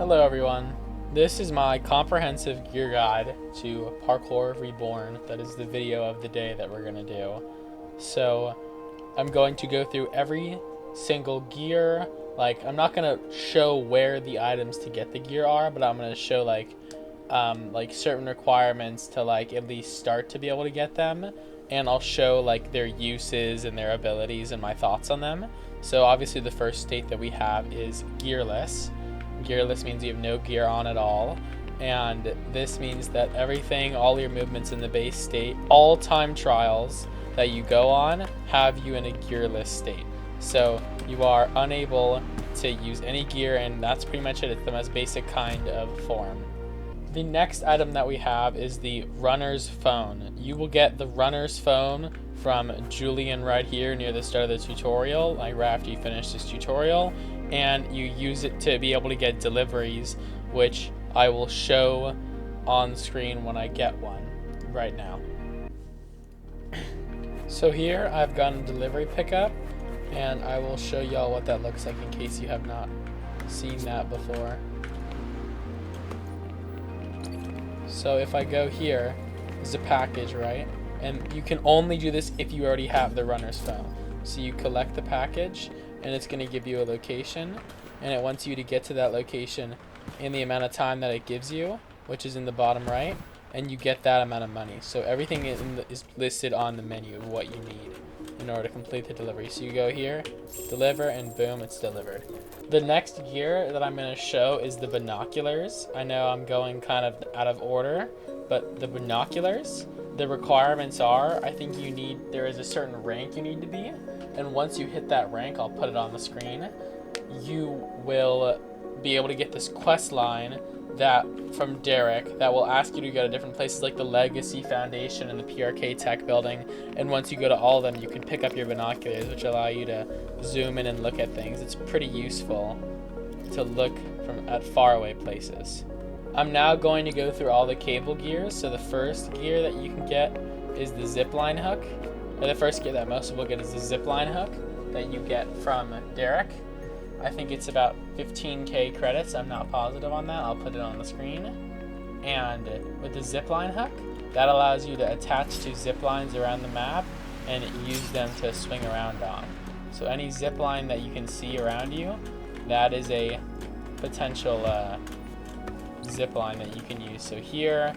Hello everyone, this is my comprehensive gear guide to Parkour Reborn. That is the video of the day that we're going to do. So I'm going to go through every single gear. Like, I'm not going to show where the items to get the gear are, but I'm going to show like certain requirements to at least start to be able to get them, and I'll show their uses and their abilities and my thoughts on them. So obviously the first state that we have is gearless. Gearless means you have no gear on at all, and this means that everything, all your movements in the base state, all time trials that you go on have you in a gearless state. So you are unable to use any gear, and that's pretty much it. It's the most basic kind of form. The next item that we have is the runner's phone. You will get the runner's phone from Julian right here near the start of the tutorial, right after you finish this tutorial, and you use it to be able to get deliveries, which I will show on screen when I get one right now. So here I've got a delivery pickup, and I will show y'all what that looks like in case you have not seen that before. So if I go here, there's a package, right? And you can only do this if you already have the runner's phone. So you collect the package, and it's going to give you a location, and it wants you to get to that location in the amount of time that it gives you, which is in the bottom right, and you get that amount of money. So everything is listed on the menu of what you need in order to complete the delivery. So you go here, deliver, and boom, it's delivered. The next gear that I'm going to show is the binoculars. I know I'm going kind of out of order, but the binoculars, the requirements are, I think there is a certain rank you need to be, and once you hit that rank, I'll put it on the screen, you will be able to get this quest line from Derek that will ask you to go to different places like the Legacy Foundation and the PRK Tech Building, and once you go to all of them, you can pick up your binoculars, which allow you to zoom in and look at things. It's pretty useful to look at faraway places. I'm now going to go through all the cable gears. So the first gear that you can get is the zipline hook. Or the first gear that most people get is the zipline hook that you get from Derek. I think it's about 15k credits. I'm not positive on that. I'll put it on the screen. And with the zipline hook, that allows you to attach to zip lines around the map and use them to swing around on. So any zipline that you can see around you, that is a potential zip line that you can use. So here,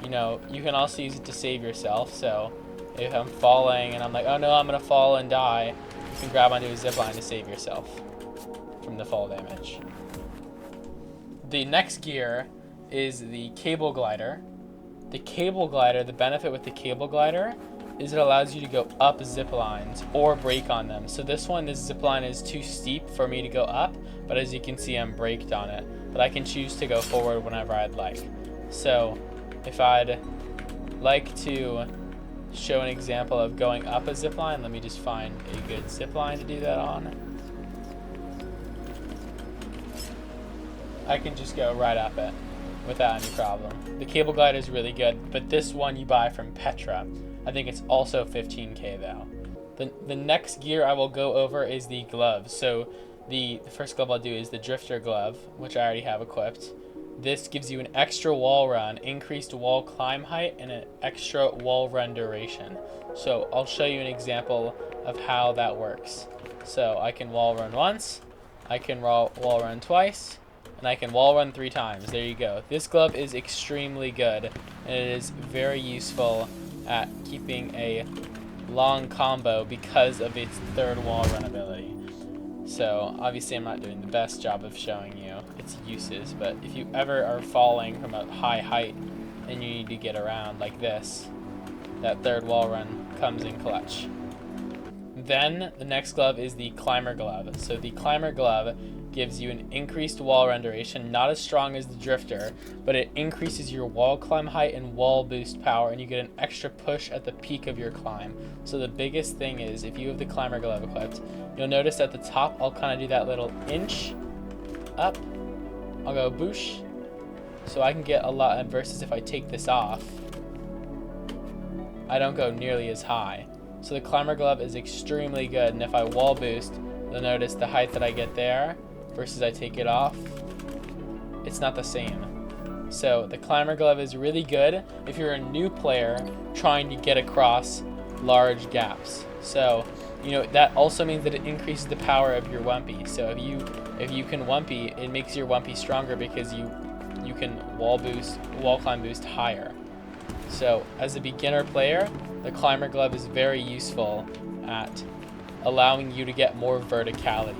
you can also use it to save yourself. So if I'm falling and I'm like, oh no, I'm gonna fall and die, you can grab onto a zip line to save yourself from the fall damage. The next gear is the cable glider. The cable glider, the benefit with the cable glider is it allows you to go up zip lines or brake on them. So this zip line is too steep for me to go up, but as you can see, I'm braked on it. But I can choose to go forward whenever I'd like. So if I'd like to show an example of going up a zip line, let me just find a good zip line to do that on. I can just go right up it without any problem. The cable glider is really good, but this one you buy from Petra. I think it's also 15k though. The next gear I will go over is the gloves. So the first glove I'll do is the drifter glove, which I already have equipped. This gives you an extra wall run, increased wall climb height, and an extra wall run duration. So I'll show you an example of how that works. So I can wall run once, I can wall run twice, and I can wall run 3 times. There you go. This glove is extremely good, and it is very useful at keeping a long combo because of its third wall run ability. So obviously I'm not doing the best job of showing you its uses, but if you ever are falling from a high height and you need to get around like this, that third wall run comes in clutch. Then the next glove is the climber glove. So the climber glove gives you an increased wall run duration, not as strong as the drifter, but it increases your wall climb height and wall boost power, and you get an extra push at the peak of your climb. So the biggest thing is, if you have the climber glove equipped, you'll notice at the top I'll kind of do that little inch up. I'll go boosh, so I can get a lot, versus if I take this off, I don't go nearly as high. So the climber glove is extremely good, and if I wall boost, you'll notice the height that I get there versus I take it off it's not the same. So the climber glove is really good if you're a new player trying to get across large gaps. So, you know, that also means that it increases the power of your wumpy. So if you can wumpy, it makes your wumpy stronger because you can wall climb boost higher. So as a beginner player, the climber glove is very useful at allowing you to get more verticality.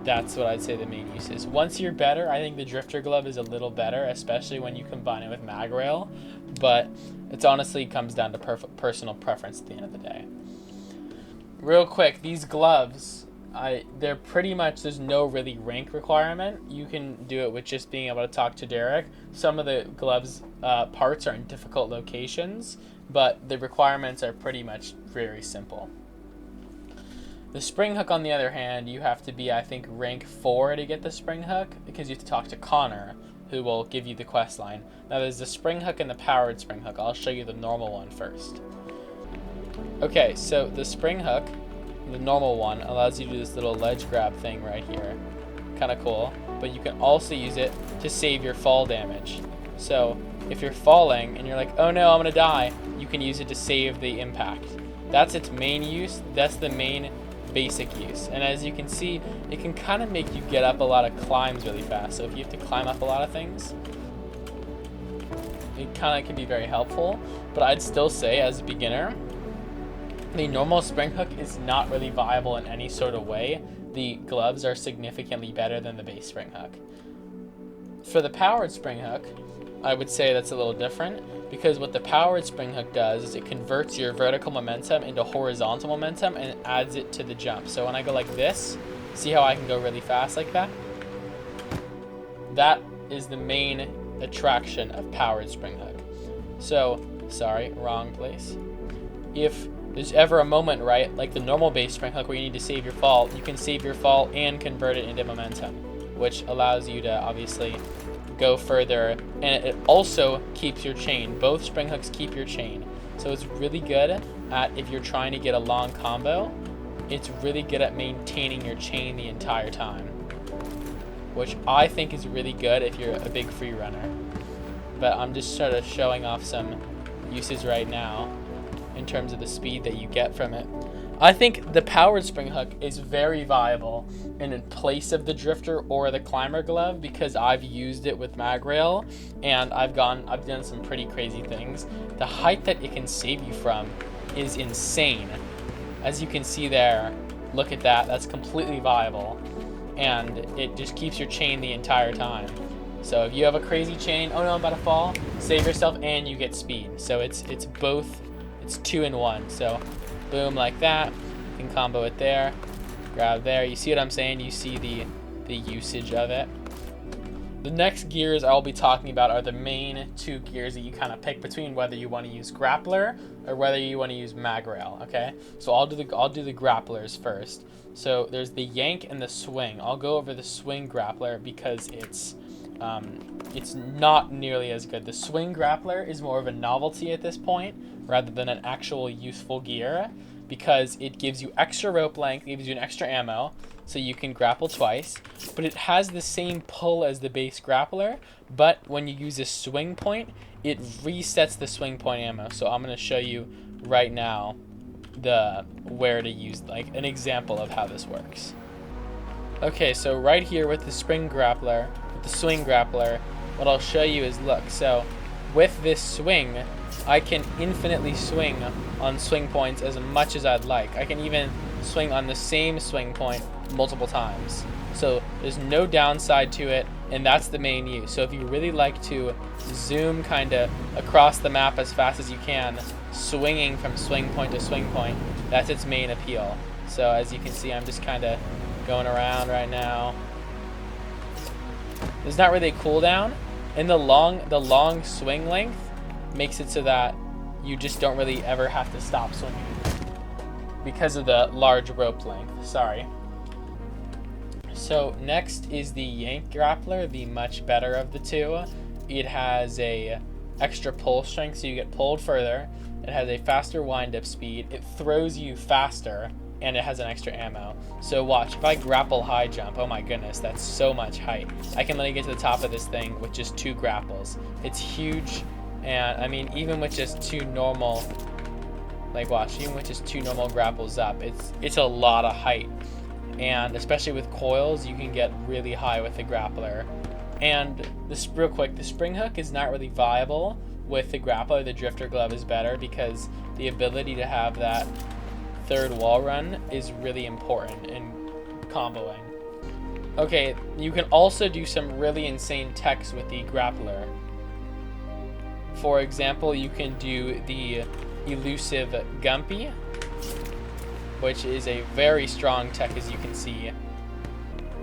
That's what I'd say the main use is. Once you're better, I think the drifter glove is a little better, especially when you combine it with mag rail, but it honestly comes down to personal preference at the end of the day. Real quick, these gloves, they're pretty much, there's no really rank requirement. You can do it with just being able to talk to Derek. Some of the gloves parts are in difficult locations, but the requirements are pretty much very simple. The spring hook, on the other hand, you have to be, I think, rank 4 to get the spring hook, because you have to talk to Connor, who will give you the quest line. Now there's the spring hook and the powered spring hook. I'll show you the normal one first. Okay, so the spring hook, the normal one, allows you to do this little ledge grab thing right here. Kind of cool. But you can also use it to save your fall damage. So if you're falling and you're like, oh no, I'm gonna die, you can use it to save the impact. That's its main use. That's the main basic use. And as you can see, it can kind of make you get up a lot of climbs really fast. So if you have to climb up a lot of things, it kind of can be very helpful. But I'd still say, as a beginner, the normal spring hook is not really viable in any sort of way. The gloves are significantly better than the base spring hook. For the powered spring hook, I would say that's a little different, because what the powered spring hook does is it converts your vertical momentum into horizontal momentum and adds it to the jump. So when I go like this, see how I can go really fast like that? That is the main attraction of powered spring hook. So, sorry, wrong place. If there's ever a moment, right, like the normal base spring hook where you need to save your fall, you can save your fall and convert it into momentum, which allows you to obviously go further, and it also keeps your chain. Both spring hooks keep your chain. So it's really good at, if you're trying to get a long combo, it's really good at maintaining your chain the entire time, which I think is really good if you're a big free runner. But I'm just sort of showing off some uses right now in terms of the speed that you get from it. I think the powered spring hook is very viable in place of the drifter or the climber glove, because I've used it with mag rail and I've done some pretty crazy things. The height that it can save you from is insane. As you can see there, look at that, that's completely viable, and it just keeps your chain the entire time. So if you have a crazy chain, oh no, I'm about to fall, save yourself and you get speed. So it's both, it's 2 in 1. So boom, like that, you can combo it there, grab there. You see what I'm saying? You see the usage of it. The next gears I'll be talking about are the main 2 gears that you kind of pick between, whether you want to use grappler or whether you want to use mag rail. Okay, so I'll do the grapplers first. So there's the yank and the swing. I'll go over the swing grappler because it's not nearly as good. The swing grappler is more of a novelty at this point rather than an actual useful gear, because it gives you extra rope length, gives you an extra ammo, so you can grapple twice, but it has the same pull as the base grappler, but when you use a swing point, it resets the swing point ammo. So I'm going to show you right now where to use, like, an example of how this works. Okay, so right here with the swing grappler, what I'll show you is, look, so with this swing, I can infinitely swing on swing points as much as I'd like. I can even swing on the same swing point multiple times. So there's no downside to it, and that's the main use. So if you really like to zoom kind of across the map as fast as you can, swinging from swing point to swing point, that's its main appeal. So as you can see, I'm just kind of going around right now. There's not really a cooldown, and the long swing length makes it so that you just don't really ever have to stop swinging because of the large rope length. Sorry. So next is the yank grappler, the much better of the 2. It has a extra pull strength, so you get pulled further. It has a faster wind-up speed. It throws you faster and it has an extra ammo. So watch, if I grapple high jump, oh my goodness, that's so much height. I can literally get to the top of this thing with just 2 grapples. It's huge, and I mean, even with just 2 normal, like watch, even with just 2 normal grapples up, it's a lot of height. And especially with coils, you can get really high with the grappler. And this, real quick, the spring hook is not really viable with the grappler. The drifter glove is better because the ability to have that 3rd wall run is really important in comboing. Okay, you can also do some really insane techs with the grappler. For example, you can do the elusive Gumpy, which is a very strong tech, as you can see.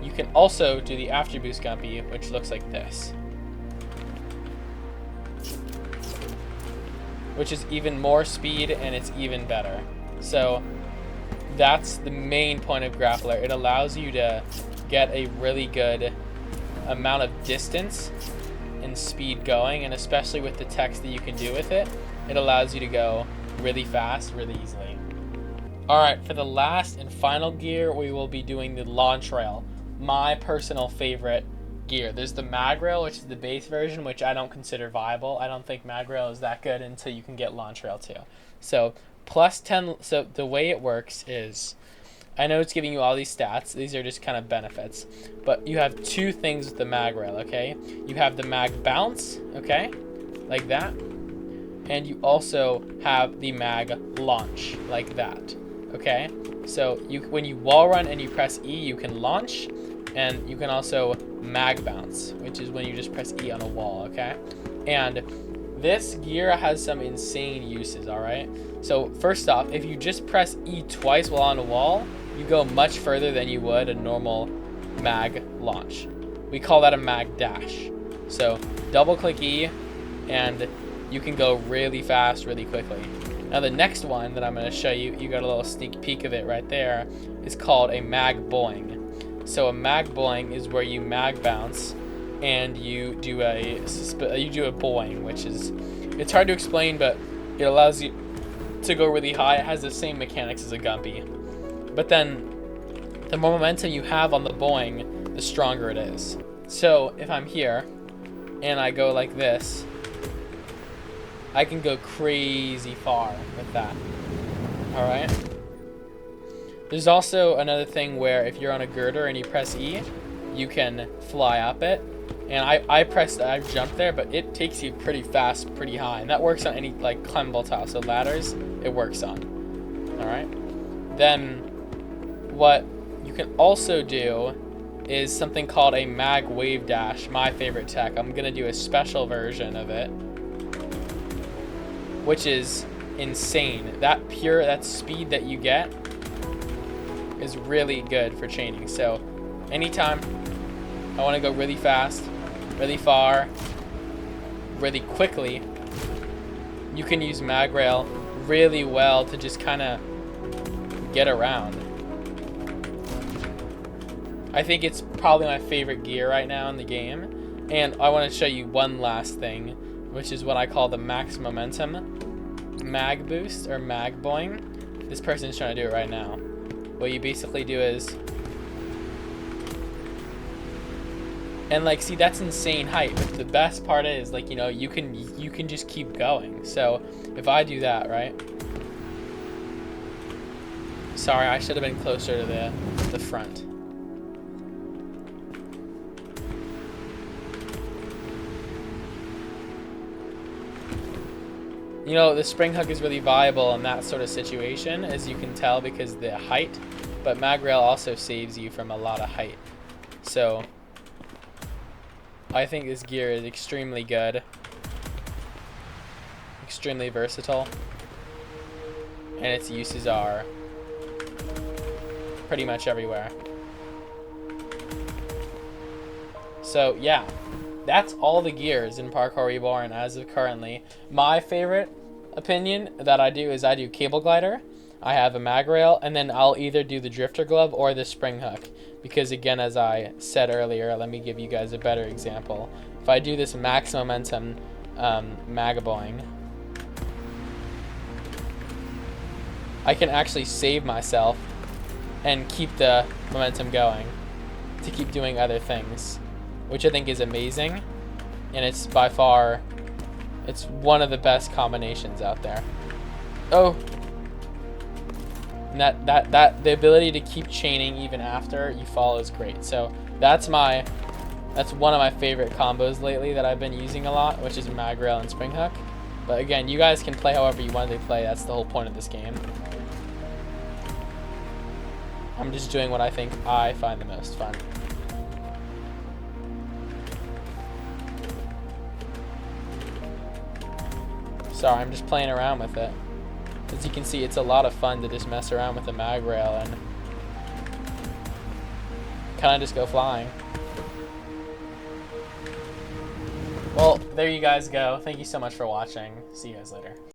You can also do the after boost Gumpy, which looks like this, which is even more speed and it's even better. So that's the main point of grappler. It allows you to get a really good amount of distance and speed going, and especially with the techs that you can do with it, it allows you to go really fast, really easily. Alright, for the last and final gear, we will be doing the launch rail. My personal favorite gear. There's the mag rail, which is the base version, which I don't consider viable. I don't think mag rail is that good until you can get launch rail too. So plus 10, so the way it works is, I know it's giving you all these stats. These are just kind of benefits. But you have 2 things with the mag rail, okay? You have the mag bounce, okay? Like that. And you also have the mag launch, like that, okay? So when you wall run and you press E, you can launch, and you can also mag bounce, which is when you just press E on a wall, okay? And this gear has some insane uses, all right? So first off, if you just press E twice while on a wall, you go much further than you would a normal mag launch. We call that a mag dash. So double click E, and you can go really fast, really quickly. Now the next one that I'm going to show you, you got a little sneak peek of it right there, is called a mag boing. So a mag boing is where you mag bounce and you do a boing, which is, it's hard to explain, but it allows you to go really high. It has the same mechanics as a Gumpy, but then the more momentum you have on the boing, the stronger it is. So if I'm here and I go like this, I can go crazy far with that. All right. There's also another thing where if you're on a girder and you press E, you can fly up it. And I jumped there, but it takes you pretty fast, pretty high. And that works on any like climbable tile. So ladders, it works on. All right. Then what you can also do is something called a mag wave dash, my favorite tech. I'm gonna do a special version of it, which is insane. That speed that you get is really good for chaining. So anytime I want to go really fast, really far, really quickly, you can use mag rail really well to just kind of get around. I think it's probably my favorite gear right now in the game. And I want to show you one last thing, which is what I call the max momentum mag boost or mag boing. This person's trying to do it right now. What you basically do is, and like, see, that's insane height, but the best part is, like, you know, you can just keep going. So if I do that, right? Sorry, I should have been closer to the front. You know, the spring hook is really viable in that sort of situation, as you can tell, because of the height, but mag rail also saves you from a lot of height. So I think this gear is extremely good, extremely versatile, and its uses are pretty much everywhere. So yeah, that's all the gears in Parkour Reborn as of currently. My favorite opinion that I do is I do cable glider, I have a mag rail, and then I'll either do the drifter glove or the spring hook. Because again, as I said earlier, let me give you guys a better example. If I do this max momentum mag boing, I can actually save myself and keep the momentum going to keep doing other things, which I think is amazing, and it's by far, it's one of the best combinations out there. Oh, and the ability to keep chaining even after you fall is great. So that's one of my favorite combos lately that I've been using a lot, which is mag rail and spring hook. But again, you guys can play however you want to play. That's the whole point of this game. I'm just doing what I think I find the most fun. Sorry, I'm just playing around with it. As you can see, it's a lot of fun to just mess around with the mag rail and kind of just go flying. Well, there you guys go. Thank you so much for watching. See you guys later.